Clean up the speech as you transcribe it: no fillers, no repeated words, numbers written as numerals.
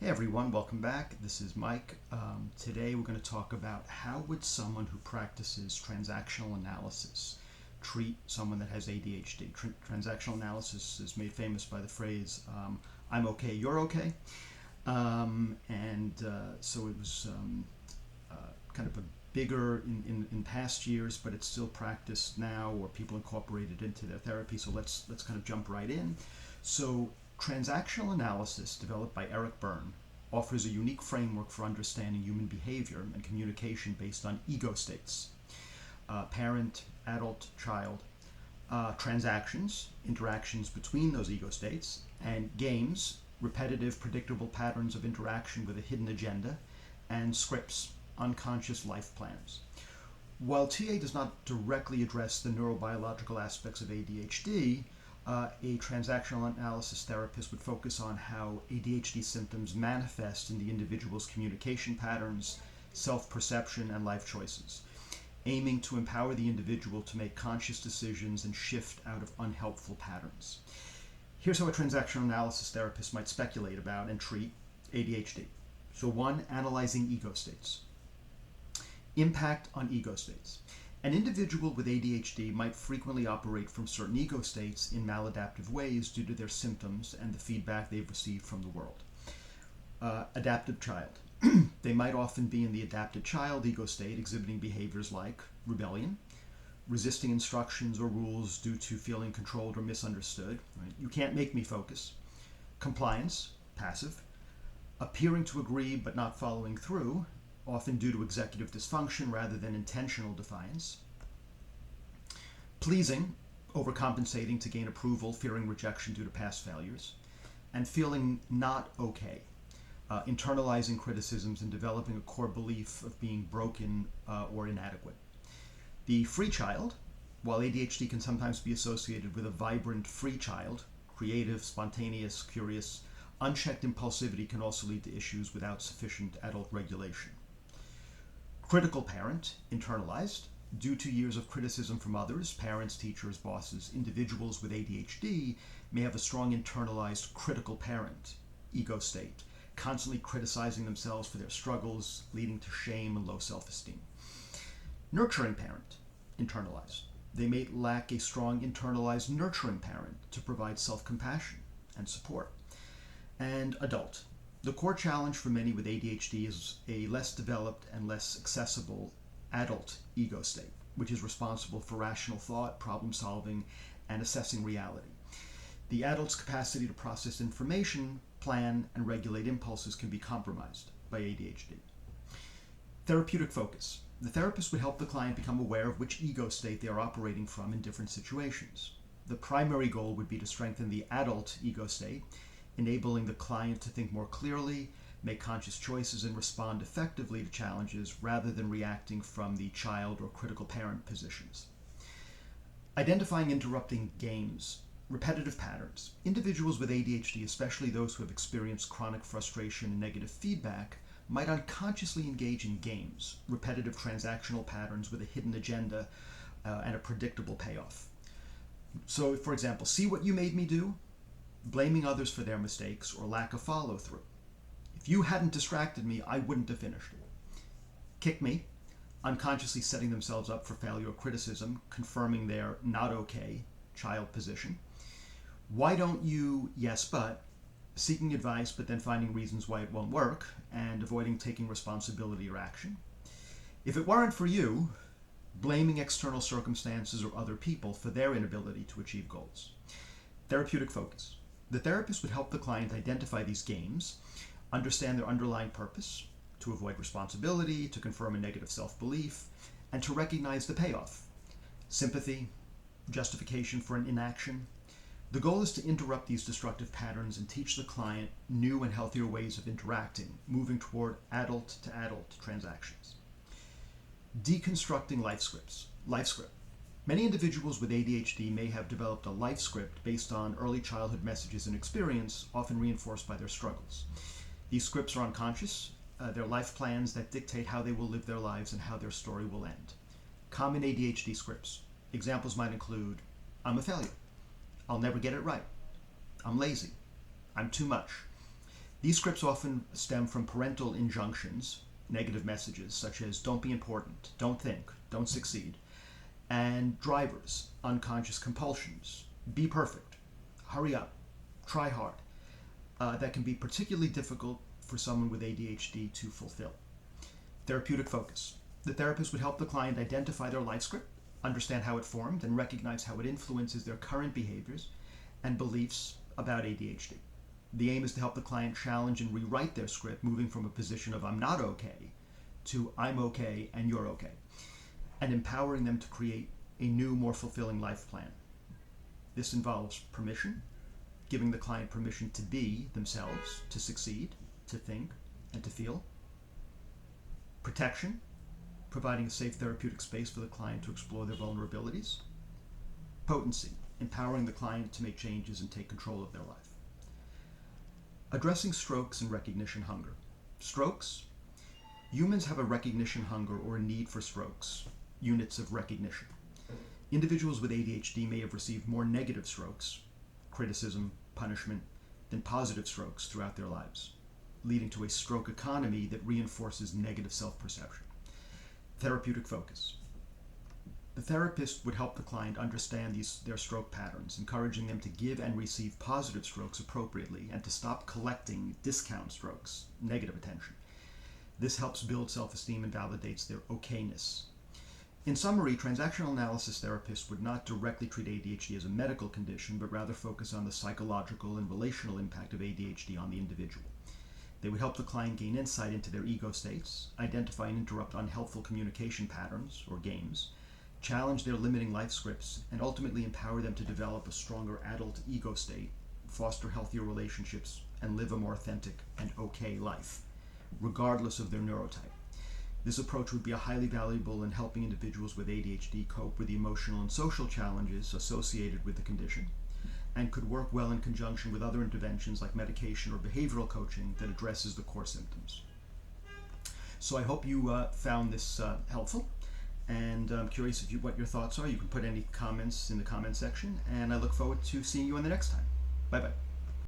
Hey everyone, welcome back. This is Mike. Today we're going to talk about how would someone who practices transactional analysis treat someone that has ADHD. Transactional analysis is made famous by the phrase, I'm okay, you're okay. So it was kind of a bigger in past years, but it's still practiced now, or people incorporate it into their therapy. So let's kind of jump right in. So transactional analysis, developed by Eric Berne, offers a unique framework for understanding human behavior and communication based on ego states: parent, adult, child, transactions, interactions between those ego states, and games, repetitive, predictable patterns of interaction with a hidden agenda, and scripts, unconscious life plans. While TA does not directly address the neurobiological aspects of ADHD, a transactional analysis therapist would focus on how ADHD symptoms manifest in the individual's communication patterns, self-perception, and life choices, aiming to empower the individual to make conscious decisions and shift out of unhelpful patterns. Here's how a transactional analysis therapist might speculate about and treat ADHD. So 1, analyzing ego states. Impact on ego states. An individual with ADHD might frequently operate from certain ego states in maladaptive ways due to their symptoms and the feedback they've received from the world. Adaptive child. They might often be in the adapted child ego state, exhibiting behaviors like rebellion, resisting instructions or rules due to feeling controlled or misunderstood. Right? You can't make me focus. Compliance, passive. Appearing to agree but not following through, often due to executive dysfunction rather than intentional defiance. Pleasing, overcompensating to gain approval, fearing rejection due to past failures. And feeling not okay, internalizing criticisms and developing a core belief of being broken or inadequate. The free child, while ADHD can sometimes be associated with a vibrant free child, creative, spontaneous, curious, unchecked impulsivity can also lead to issues without sufficient adult regulation. Critical parent, internalized, due to years of criticism from others, parents, teachers, bosses. Individuals with ADHD may have a strong internalized critical parent, ego state, constantly criticizing themselves for their struggles, leading to shame and low self-esteem. Nurturing parent, internalized. They may lack a strong internalized nurturing parent to provide self-compassion and support. And adult. The core challenge for many with ADHD is a less developed and less accessible adult ego state, which is responsible for rational thought, problem solving, and assessing reality. The adult's capacity to process information, plan, and regulate impulses can be compromised by ADHD. Therapeutic focus. The therapist would help the client become aware of which ego state they are operating from in different situations. The primary goal would be to strengthen the adult ego state, enabling the client to think more clearly, make conscious choices, and respond effectively to challenges rather than reacting from the child or critical parent positions. Identifying interrupting games, repetitive patterns. Individuals with ADHD, especially those who have experienced chronic frustration and negative feedback, might unconsciously engage in games, repetitive transactional patterns with a hidden agenda and a predictable payoff. So, for example, see what you made me do? Blaming others for their mistakes or lack of follow-through. If you hadn't distracted me, I wouldn't have finished it. Kick me, unconsciously setting themselves up for failure or criticism, confirming their not okay child position. Why don't you, yes, but, seeking advice but then finding reasons why it won't work, and avoiding taking responsibility or action. If it weren't for you, blaming external circumstances or other people for their inability to achieve goals. Therapeutic focus. The therapist would help the client identify these games, understand their underlying purpose, to avoid responsibility, to confirm a negative self-belief, and to recognize the payoff: sympathy, justification for an inaction. The goal is to interrupt these destructive patterns and teach the client new and healthier ways of interacting, moving toward adult-to-adult transactions. Deconstructing life scripts. Life script. Many individuals with ADHD may have developed a life script based on early childhood messages and experience, often reinforced by their struggles. These scripts are unconscious. They're life plans that dictate how they will live their lives and how their story will end. Common ADHD scripts. Examples might include, I'm a failure. I'll never get it right. I'm lazy. I'm too much. These scripts often stem from parental injunctions, negative messages such as don't be important, don't think, don't succeed, and drivers, unconscious compulsions, be perfect, hurry up, try hard, that can be particularly difficult for someone with ADHD to fulfill. Therapeutic focus. The therapist would help the client identify their life script, understand how it formed, and recognize how it influences their current behaviors and beliefs about ADHD. The aim is to help the client challenge and rewrite their script, moving from a position of I'm not okay to I'm okay and you're okay, and empowering them to create a new, more fulfilling life plan. This involves permission, giving the client permission to be themselves, to succeed, to think, and to feel. Protection, providing a safe therapeutic space for the client to explore their vulnerabilities. Potency, empowering the client to make changes and take control of their life. Addressing strokes and recognition hunger. Strokes. Humans have a recognition hunger or a need for strokes, units of recognition. Individuals with ADHD may have received more negative strokes, criticism, punishment, than positive strokes throughout their lives, leading to a stroke economy that reinforces negative self-perception. Therapeutic focus. The therapist would help the client understand their stroke patterns, encouraging them to give and receive positive strokes appropriately and to stop collecting discount strokes, negative attention. This helps build self-esteem and validates their okayness. In summary, transactional analysis therapists would not directly treat ADHD as a medical condition, but rather focus on the psychological and relational impact of ADHD on the individual. They would help the client gain insight into their ego states, identify and interrupt unhelpful communication patterns or games, challenge their limiting life scripts, and ultimately empower them to develop a stronger adult ego state, foster healthier relationships, and live a more authentic and okay life, regardless of their neurotype. This approach would be highly valuable in helping individuals with ADHD cope with the emotional and social challenges associated with the condition, and could work well in conjunction with other interventions like medication or behavioral coaching that addresses the core symptoms. So I hope you found this helpful, and I'm curious what your thoughts are. You can put any comments in the comment section, and I look forward to seeing you on the next time. Bye-bye.